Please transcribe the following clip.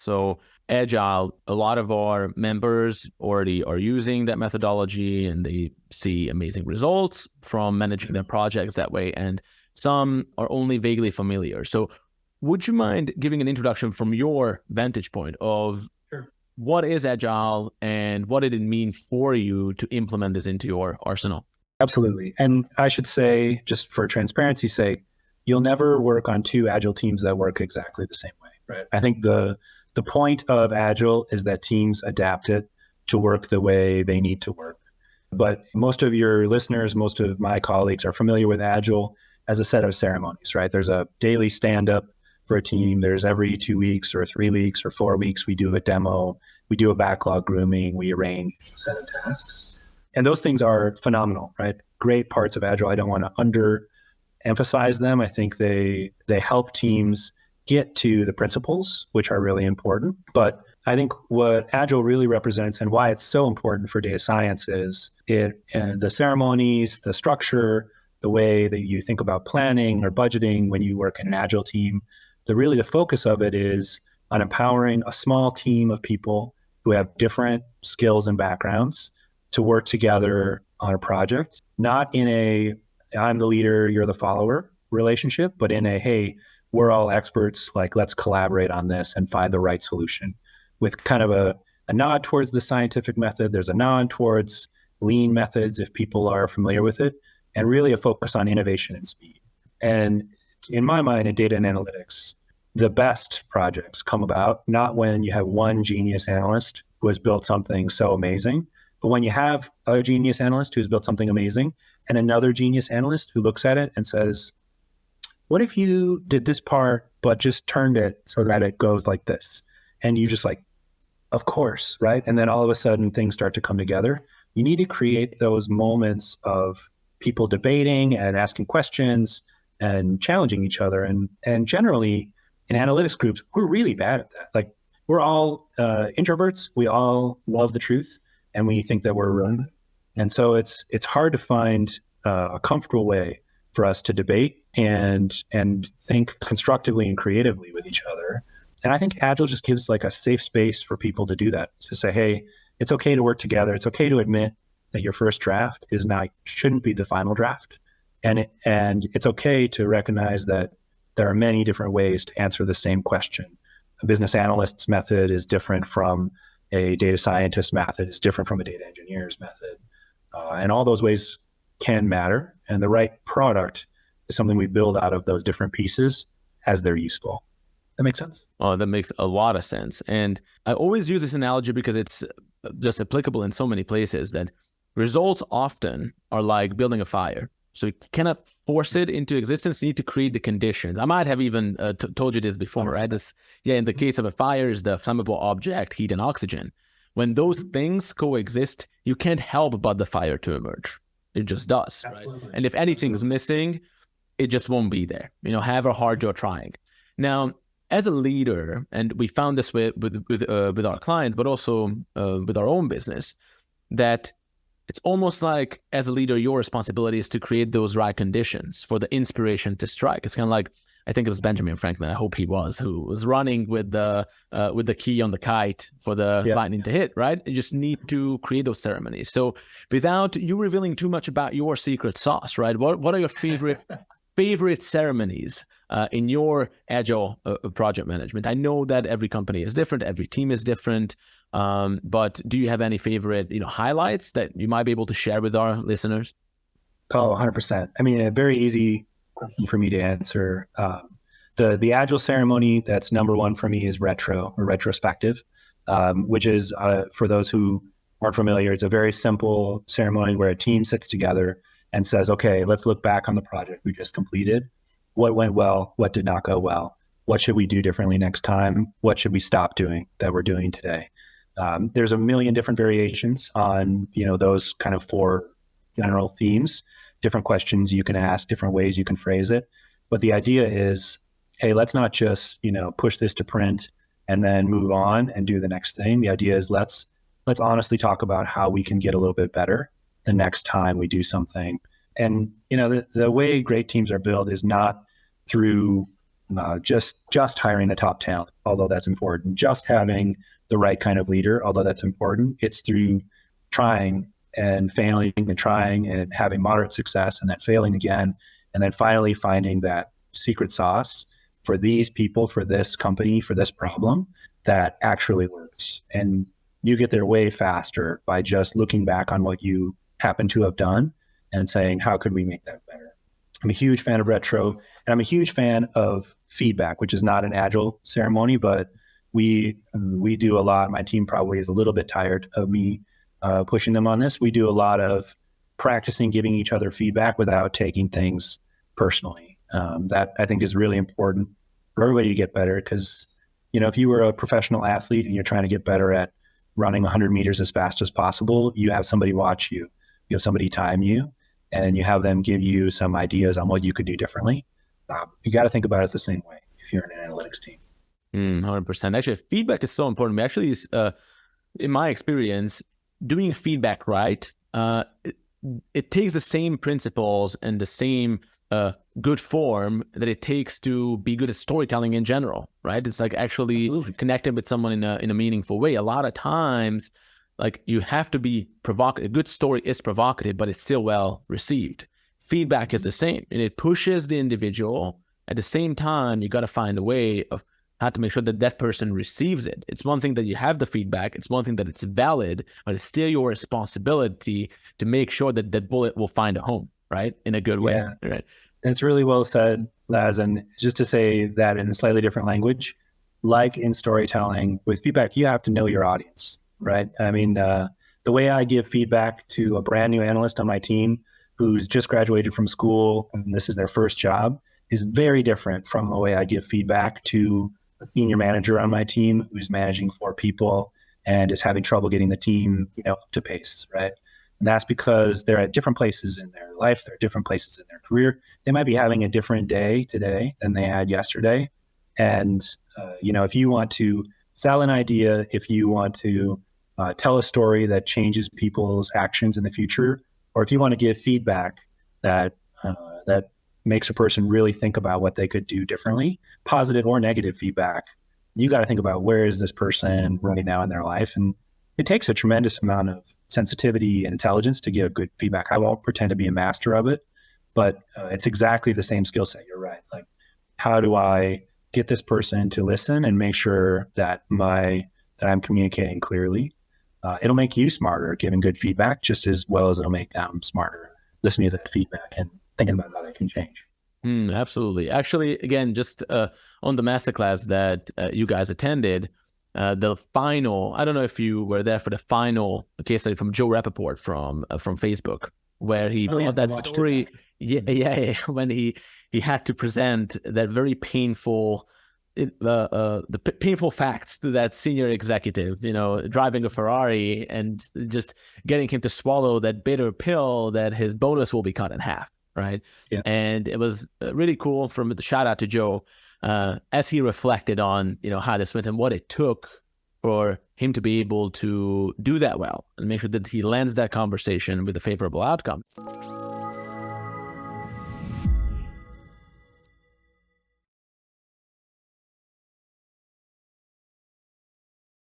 So Agile, a lot of our members already are using that methodology and they see amazing results from managing their projects that way. And some are only vaguely familiar. So would you mind giving an introduction from your vantage point of what is Agile and what did it mean for you to implement this into your arsenal? Absolutely. And I should say, just for transparency's sake, you'll never work on two Agile teams that work exactly the same way, right? I think the point of Agile is that teams adapt it to work the way they need to work. But most of your listeners, most of my colleagues are familiar with Agile as a set of ceremonies, right? There's a daily stand-up for a team. There's every 2 weeks or 3 weeks or 4 weeks, we do a demo, we do a backlog grooming, we arrange a set of tasks. And those things are phenomenal, right? Great parts of Agile. I don't want to underemphasize them. I think they help teams get to the principles, which are really important. But I think what Agile really represents and why it's so important for data science is and the ceremonies, the structure, the way that you think about planning or budgeting when you work in an Agile team. The focus of it is on empowering a small team of people who have different skills and backgrounds to work together on a project, not in a I'm the leader, you're the follower relationship, but in a, hey, we're all experts, like let's collaborate on this and find the right solution with kind of a nod towards the scientific method. There's a nod towards lean methods if people are familiar with it, and really a focus on innovation and speed. And in my mind, in data and analytics, the best projects come about not when you have one genius analyst who has built something so amazing, but when you have a genius analyst who's built something amazing and another genius analyst who looks at it and says, what if you did this part, but just turned it so that it goes like this? And you just like, of course, right? And then all of a sudden things start to come together. You need to create those moments of people debating and asking questions and challenging each other. And generally in analytics groups, we're really bad at that. Like we're all introverts. We all love the truth and we think that we're wrong. And so it's hard to find a comfortable way for us to debate and think constructively and creatively with each other. And I think Agile just gives like a safe space for people to do that, to say, hey, it's okay to work together. It's okay to admit that your first draft shouldn't be the final draft. And it's okay to recognize that there are many different ways to answer the same question. A business analyst's method is different from a data scientist's method, is different from a data engineer's method. And all those ways can matter. And the right product is something we build out of those different pieces as they're useful. That makes sense? Oh, that makes a lot of sense. And I always use this analogy because it's just applicable in so many places that results often are like building a fire. So you cannot force it into existence. You need to create the conditions. I might have even told you this before, 100%. Right? In the case of a fire is the flammable object, heat and oxygen. When those things coexist, you can't help but the fire to emerge. It just does. Right? And if anything is missing, it just won't be there. However hard you're trying. Now, as a leader, and we found this with our clients, but also with our own business, that it's almost like as a leader, your responsibility is to create those right conditions for the inspiration to strike. It's kind of like, I think it was Benjamin Franklin, I hope he was, who was running with the key on the kite for the lightning to hit, right? You just need to create those ceremonies. So without you revealing too much about your secret sauce, right? What are your favorite ceremonies in your Agile project management? I know that every company is different, every team is different, but do you have any favorite highlights that you might be able to share with our listeners? Oh, 100%. I mean, a very easy question for me to answer. The Agile ceremony that's number one for me is retrospective, which is, for those who aren't familiar, it's a very simple ceremony where a team sits together and says, okay, let's look back on the project we just completed. What went well? What did not go well? What should we do differently next time? What should we stop doing that we're doing today? There's a million different variations on, those kind of 4 general themes, different questions you can ask, different ways you can phrase it. But the idea is, hey, let's not just, push this to print and then move on and do the next thing. The idea is let's honestly talk about how we can get a little bit better the next time we do something. And, the way great teams are built is not through just hiring the top talent, although that's important. Just having the right kind of leader, although that's important. It's through trying and failing and trying and having moderate success and then failing again, and then finally finding that secret sauce for these people, for this company, for this problem that actually works. And you get there way faster by just looking back on what you happen to have done and saying, how could we make that better? I'm a huge fan of retro, and I'm a huge fan of feedback, which is not an Agile ceremony, but we do a lot. My team probably is a little bit tired of me pushing them on this. We do a lot of practicing giving each other feedback without taking things personally. That I think is really important for everybody to get better, because, if you were a professional athlete and you're trying to get better at running 100 meters as fast as possible, you have somebody watch you, you have somebody time you, and you have them give you some ideas on what you could do differently. You got to think about it the same way if you're in an analytics team. 100%. Actually, feedback is so important. Actually, in my experience, doing feedback right, it takes the same principles and the same good form that it takes to be good at storytelling in general, right? It's like actually connecting with someone in a meaningful way. A lot of times, like, you have to be provocative. A good story is provocative, but it's still well received. Feedback is the same, and it pushes the individual. At the same time, you got to find a way of how to make sure that that person receives it. It's one thing that you have the feedback. It's one thing that it's valid, but it's still your responsibility to make sure that that bullet will find a home, right? In a good way, yeah. Right? That's really well said, Laz. And just to say that in a slightly different language, like in storytelling, with feedback, you have to know your audience, right? I mean, the way I give feedback to a brand new analyst on my team who's just graduated from school and this is their first job is very different from the way I give feedback to a senior manager on my team who's managing 4 people and is having trouble getting the team, up to pace, right? And that's because they're at different places in their life. They're at different places in their career. They might be having a different day today than they had yesterday. And, if you want to sell an idea, if you want to tell a story that changes people's actions in the future, or if you want to give feedback that makes a person really think about what they could do differently, positive or negative feedback, you got to think about where is this person right now in their life. And it takes a tremendous amount of sensitivity and intelligence to give good feedback. I won't pretend to be a master of it, but it's exactly the same skill set. You're right. Like, how do I get this person to listen and make sure that I'm communicating clearly? It'll make you smarter giving good feedback just as well as it'll make them smarter listening to that feedback and thinking about how they can change. Absolutely. Actually, again, just on the masterclass that you guys attended, the final, I don't know if you were there for the final case study from Joe Rappaport from Facebook, where he brought that story. Yeah, when he had to present that very painful, the painful facts to that senior executive, driving a Ferrari and just getting him to swallow that bitter pill that his bonus will be cut in half, right? Yeah. And it was really cool from the shout out to Joe as he reflected on, how this went and what it took for him to be able to do that well and make sure that he lands that conversation with a favorable outcome.